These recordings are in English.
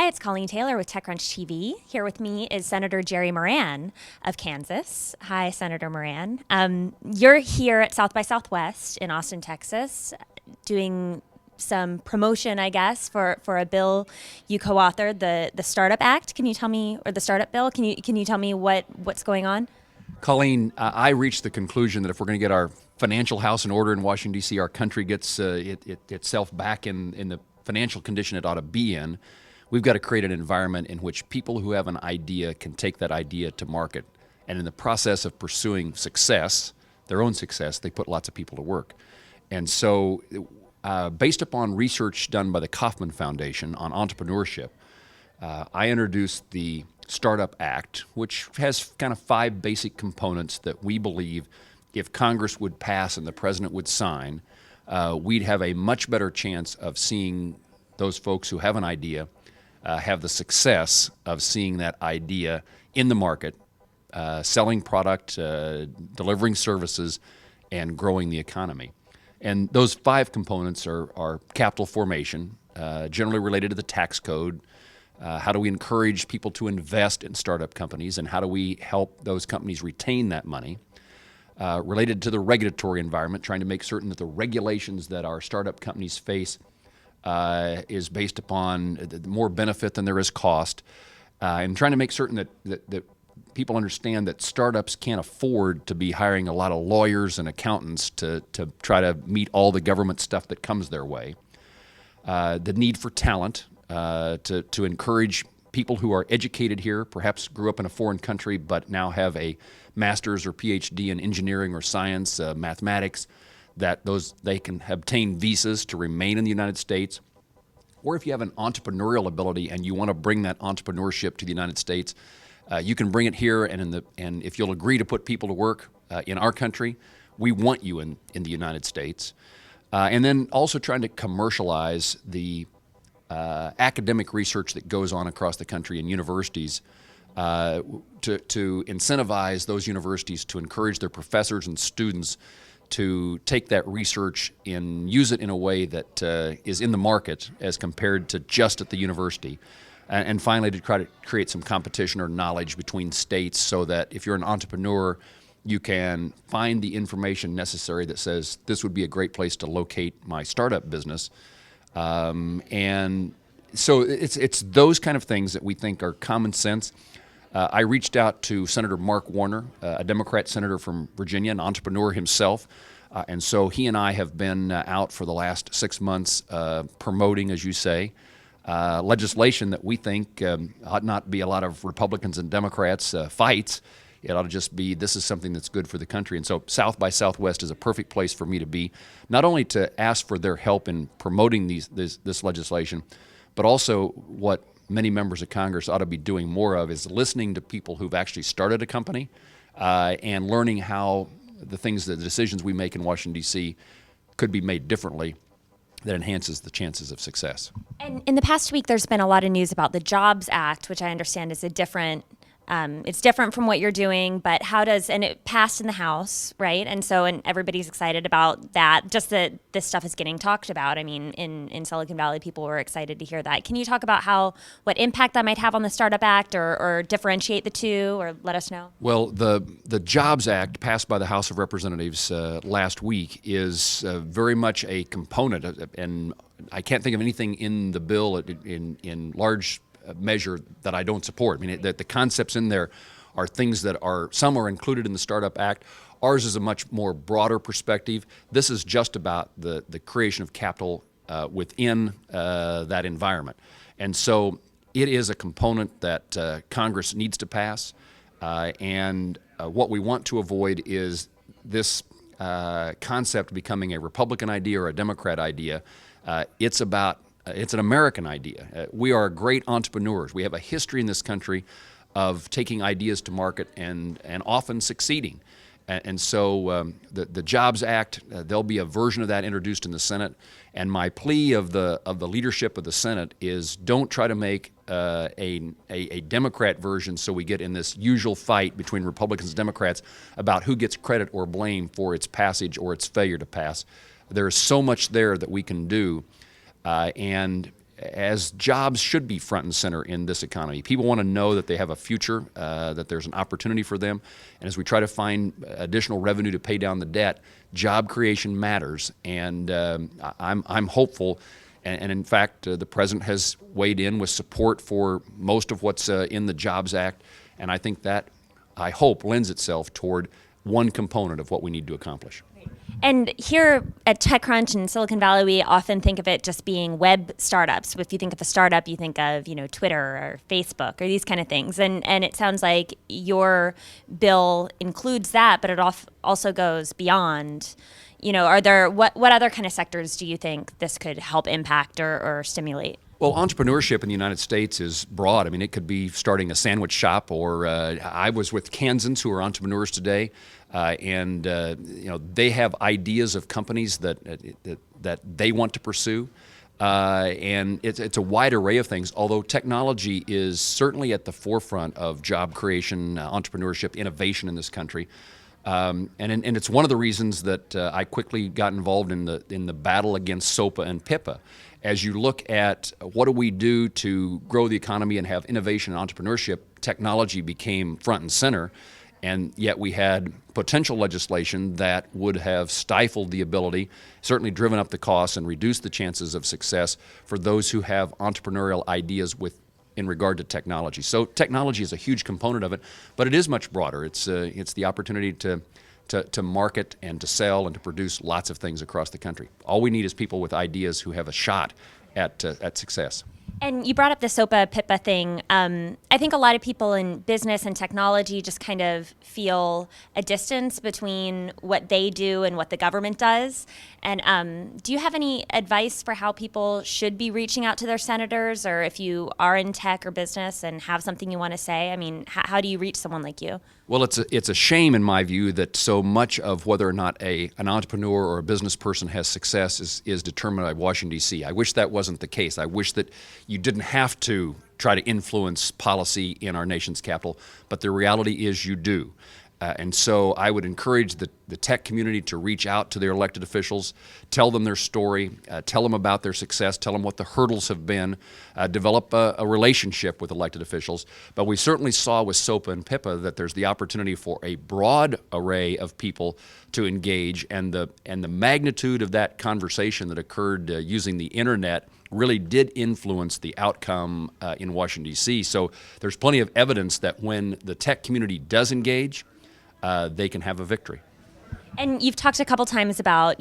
Hi, it's Colleen Taylor with TechCrunch TV. Here with me is Senator Jerry Moran of Kansas. Hi, Senator Moran. You're here at South by Southwest in Austin, Texas, doing some promotion, I guess, for a bill you co-authored, the Startup Act. Can you tell me, or the Startup Bill? Can you tell me what's going on? Colleen, I reached the conclusion that if we're going to get our financial house in order in Washington, D.C., our country gets itself back in the financial condition it ought to be in, we've got to create an environment in which people who have an idea can take that idea to market. And in the process of pursuing success, their own success, they put lots of people to work. And so based upon research done by the Kauffman Foundation on entrepreneurship, I introduced the Startup Act, which has kind of 5 basic components that we believe if Congress would pass and the president would sign, we'd have a much better chance of seeing those folks who have an idea have the success of seeing that idea in the market, selling product, delivering services, and growing the economy. And those 5 components are capital formation, generally related to the tax code. How do we encourage people to invest in startup companies, and how do we help those companies retain that money? Related to the regulatory environment, trying to make certain that the regulations that our startup companies face is based upon more benefit than there is cost, and trying to make certain that people understand that startups can't afford to be hiring a lot of lawyers and accountants to try to meet all the government stuff that comes their way. The need for talent, to encourage people who are educated here, perhaps grew up in a foreign country, but now have a master's or PhD in engineering or science, mathematics, that they can obtain visas to remain in the United States. Or if you have an entrepreneurial ability and you want to bring that entrepreneurship to the United States, you can bring it here, and if you'll agree to put people to work in our country, we want you in the United States. And then also trying to commercialize the academic research that goes on across the country in universities, to incentivize those universities to encourage their professors and students to take that research and use it in a way that is in the market as compared to just at the university. And finally, to try to create some competition or knowledge between states so that if you're an entrepreneur, you can find the information necessary that says this would be a great place to locate my startup business. And so it's those kind of things that we think are common sense. I reached out to Senator Mark Warner, a Democrat senator from Virginia, an entrepreneur himself. And so he and I have been out for the last 6 months promoting, as you say, legislation that we think ought not be a lot of Republicans and Democrats fights. It ought to just be, this is something that's good for the country. And so South by Southwest is a perfect place for me to be, not only to ask for their help in promoting this legislation, but also what many members of Congress ought to be doing more of is listening to people who've actually started a company and learning how the decisions we make in Washington, D.C. could be made differently that enhances the chances of success. And in the past week, there's been a lot of news about the Jobs Act, which I understand is it's different from what you're doing, but and it passed in the House, right? And everybody's excited about that, just that this stuff is getting talked about. I mean, in Silicon Valley, people were excited to hear that. Can you talk about what impact that might have on the Startup Act, or differentiate the two, or let us know? Well, the Jobs Act passed by the House of Representatives last week is very much a component, and I can't think of anything in the bill in large measure that I don't support. I mean, the concepts in there are things that some are included in the Startup Act. Ours is a much more broader perspective. This is just about the creation of capital within that environment. And so it is a component that Congress needs to pass. And what we want to avoid is this concept becoming a Republican idea or a Democrat idea. It's an American idea. We are great entrepreneurs. We have a history in this country of taking ideas to market and often succeeding. And so the Jobs Act, there'll be a version of that introduced in the Senate. And my plea of the leadership of the Senate is don't try to make a Democrat version so we get in this usual fight between Republicans and Democrats about who gets credit or blame for its passage or its failure to pass. There is so much there that we can do. And as jobs should be front and center in this economy. People want to know that they have a future, that there's an opportunity for them. And as we try to find additional revenue to pay down the debt, job creation matters. And I'm hopeful. And in fact, the president has weighed in with support for most of what's in the Jobs Act. And I think that, I hope, lends itself toward one component of what we need to accomplish. And here at TechCrunch in Silicon Valley, we often think of it just being web startups. If you think of a startup, you think of, Twitter or Facebook or these kind of things. And it sounds like your bill includes that, but it also goes beyond. Are there what other kind of sectors do you think this could help impact or stimulate? Well, entrepreneurship in the United States is broad. I mean, it could be starting a sandwich shop, or I was with Kansans, who are entrepreneurs today, and they have ideas of companies that they want to pursue, and it's a wide array of things. Although technology is certainly at the forefront of job creation, entrepreneurship, innovation in this country. And it's one of the reasons that I quickly got involved in the battle against SOPA and PIPA. As you look at what do we do to grow the economy and have innovation and entrepreneurship, technology became front and center, and yet we had potential legislation that would have stifled the ability, certainly driven up the costs and reduced the chances of success for those who have entrepreneurial ideas in regard to technology. So technology is a huge component of it, but it is much broader. It's the opportunity to market and to sell and to produce lots of things across the country. All we need is people with ideas who have a shot at success. And you brought up the SOPA PIPA thing. I think a lot of people in business and technology just kind of feel a distance between what they do and what the government does. And do you have any advice for how people should be reaching out to their senators, or if you are in tech or business and have something you want to say? I mean, how do you reach someone like you? Well, it's a shame in my view that so much of whether or not an entrepreneur or a business person has success is determined by Washington, D.C. I wish that wasn't the case. I wish that you didn't have to try to influence policy in our nation's capital, but the reality is you do. And so I would encourage the tech community to reach out to their elected officials, tell them their story, tell them about their success, tell them what the hurdles have been, develop a relationship with elected officials. But we certainly saw with SOPA and PIPA that there's the opportunity for a broad array of people to engage, and the magnitude of that conversation that occurred using the internet really did influence the outcome in Washington, D.C. So there's plenty of evidence that when the tech community does engage, they can have a victory. And you've talked a couple times about,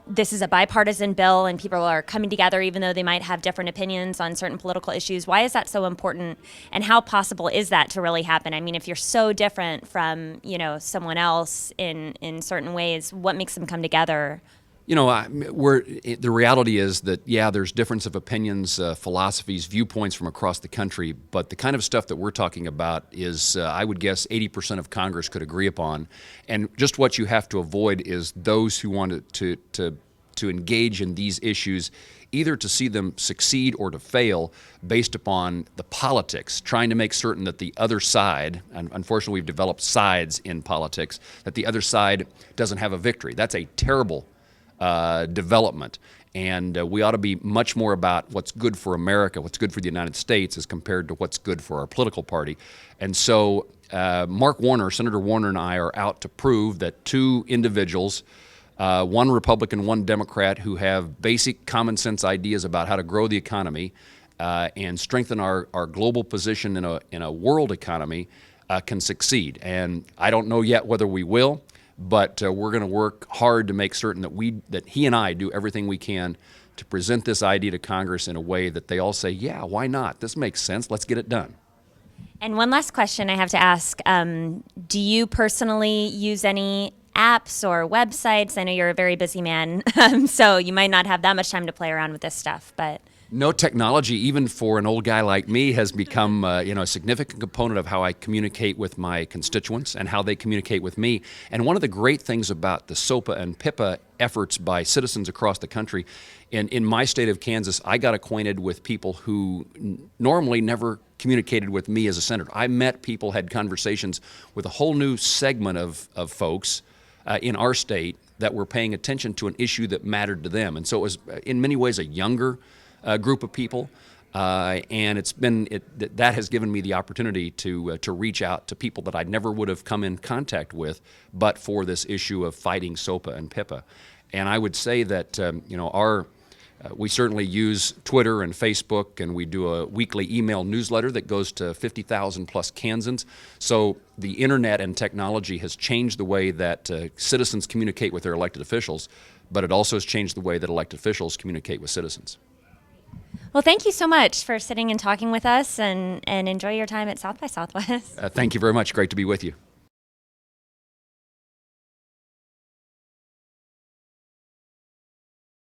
this is a bipartisan bill and people are coming together even though they might have different opinions on certain political issues. Why is that so important, and how possible is that to really happen? I mean, if you're so different from, someone else in certain ways, what makes them come together? The reality is that, there's difference of opinions, philosophies, viewpoints from across the country, but the kind of stuff that we're talking about is, I would guess, 80% of Congress could agree upon. And just what you have to avoid is those who want to engage in these issues, either to see them succeed or to fail based upon the politics, trying to make certain that the other side, and unfortunately we've developed sides in politics, that the other side doesn't have a victory. That's a terrible development, and we ought to be much more about what's good for America, what's good for the United States, as compared to what's good for our political party. And so Senator Warner and I are out to prove that two individuals, one Republican, one Democrat, who have basic common sense ideas about how to grow the economy and strengthen our global position in a world economy, can succeed. And I don't know yet whether we will, but we're going to work hard to make certain that he and I do everything we can to present this idea to Congress in a way that they all say, yeah, why not? This makes sense. Let's get it done. And one last question I have to ask. Do you personally use any apps or websites? I know you're a very busy man, so you might not have that much time to play around with this stuff, but... No, technology, even for an old guy like me, has become a significant component of how I communicate with my constituents and how they communicate with me. And one of the great things about the SOPA and PIPA efforts by citizens across the country, in my state of Kansas, I got acquainted with people who normally never communicated with me as a senator. I met people, had conversations with a whole new segment of folks in our state that were paying attention to an issue that mattered to them. And so it was, in many ways, a younger group of people. And that has given me the opportunity to reach out to people that I never would have come in contact with, but for this issue of fighting SOPA and PIPA. And I would say that we certainly use Twitter and Facebook, and we do a weekly email newsletter that goes to 50,000 plus Kansans. So the internet and technology has changed the way that citizens communicate with their elected officials, but it also has changed the way that elected officials communicate with citizens. Well, thank you so much for sitting and talking with us, and enjoy your time at South by Southwest. Thank you very much. Great to be with you.